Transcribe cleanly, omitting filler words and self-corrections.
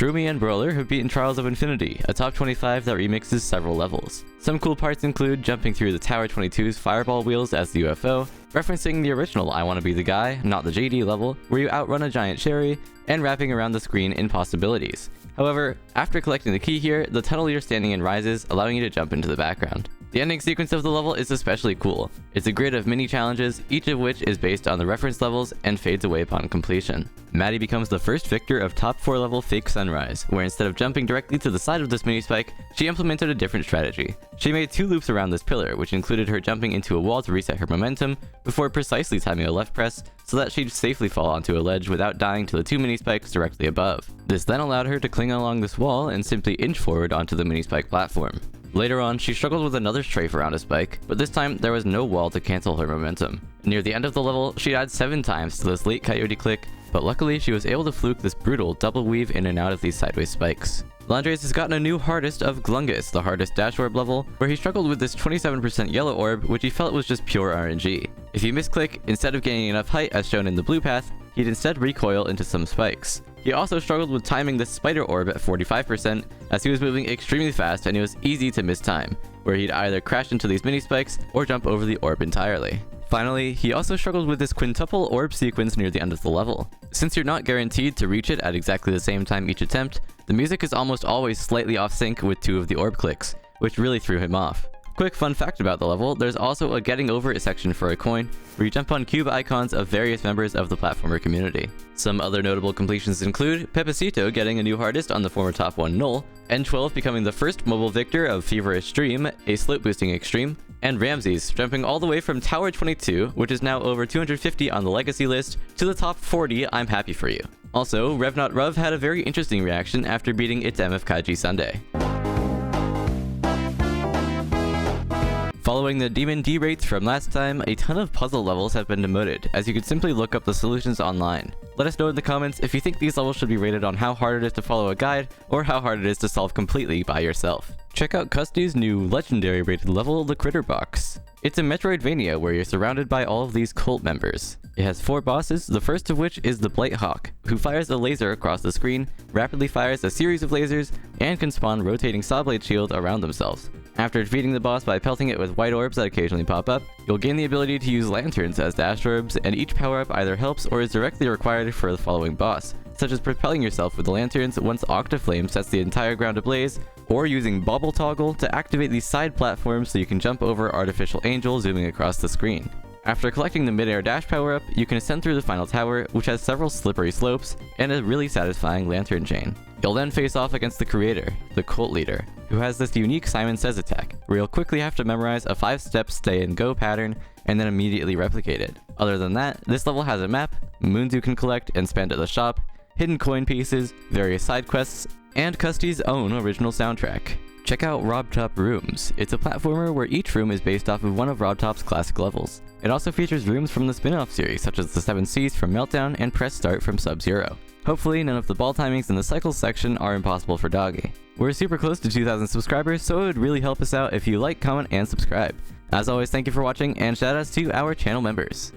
Shroomy and Brawler have beaten Trials of Infinity, a top 25 that remixes several levels. Some cool parts include jumping through the Tower XXII's fireball wheels as the UFO, referencing the original I Wanna Be the Guy, not the JD level, where you outrun a giant cherry, and wrapping around the screen in possibilities. However, after collecting the key here, the tunnel you're standing in rises, allowing you to jump into the background. The ending sequence of the level is especially cool. It's a grid of mini challenges, each of which is based on the reference levels and fades away upon completion. Maddy becomes the first victor of top 4 level Fake Sunrise, where instead of jumping directly to the side of this mini spike, she implemented a different strategy. She made 2 loops around this pillar, which included her jumping into a wall to reset her momentum, before precisely timing a left press, so that she'd safely fall onto a ledge without dying to the 2 mini spikes directly above. This then allowed her to cling along this wall and simply inch forward onto the mini spike platform. Later on, she struggled with another strafe around a spike, but this time there was no wall to cancel her momentum. Near the end of the level, she died 7 times to this late coyote click, but luckily she was able to fluke this brutal double weave in and out of these sideways spikes. Landres has gotten a new hardest of glungus, the hardest dash orb level, where he struggled with this 27% yellow orb, which he felt was just pure RNG. If you misclick, instead of gaining enough height as shown in the blue path, he'd instead recoil into some spikes. He also struggled with timing the spider orb at 45%, as he was moving extremely fast and it was easy to miss time, where he'd either crash into these mini spikes or jump over the orb entirely. Finally, he also struggled with this quintuple orb sequence near the end of the level. Since you're not guaranteed to reach it at exactly the same time each attempt, the music is almost always slightly off sync with 2 of the orb clicks, which really threw him off. Quick fun fact about the level, there's also a getting over it section for a coin, where you jump on cube icons of various members of the platformer community. Some other notable completions include Pepesito getting a new hardest on the former top 1 Null, N12 becoming the first mobile victor of Feverest Dream, a slope boosting extreme, and Ramses jumping all the way from Tower XXII, which is now over 250 on the legacy list, to the top 40. I'm happy for you. Also, revnotruv had a very interesting reaction after beating its MF Kaiji Sunday. Following the Demon D rates from last time, a ton of puzzle levels have been demoted, as you could simply look up the solutions online. Let us know in the comments if you think these levels should be rated on how hard it is to follow a guide, or how hard it is to solve completely by yourself. Check out Custi's new legendary rated level, the Critter Box. It's a Metroidvania where you're surrounded by all of these cult members. It has 4 bosses, the first of which is the Blight Hawk, who fires a laser across the screen, rapidly fires a series of lasers, and can spawn rotating saw blade shield around themselves. After defeating the boss by pelting it with white orbs that occasionally pop up, you'll gain the ability to use lanterns as dash orbs, and each power-up either helps or is directly required for the following boss, such as propelling yourself with the lanterns once Octaflame sets the entire ground ablaze, or using Bobble Toggle to activate these side platforms so you can jump over Artificial Angel zooming across the screen. After collecting the mid-air dash power-up, you can ascend through the final tower, which has several slippery slopes and a really satisfying lantern chain. You'll then face off against the creator, the cult leader, who has this unique Simon Says attack, where you'll quickly have to memorize a 5-step stay and go pattern and then immediately replicate it. Other than that, this level has a map, moons you can collect and spend at the shop, hidden coin pieces, various side quests, and Custi's own original soundtrack. Check out robtop Rooms. It's a platformer where each room is based off of one of robtop's classic levels. It also features rooms from the spin-off series, such as the 7 Seas from Meltdown and Press Start from Sub-Zero. Hopefully, none of the ball timings in the cycles section are impossible for Doggy. We're super close to 2,000 subscribers, so it would really help us out if you like, comment, and subscribe. As always, thank you for watching, and shoutouts to our channel members.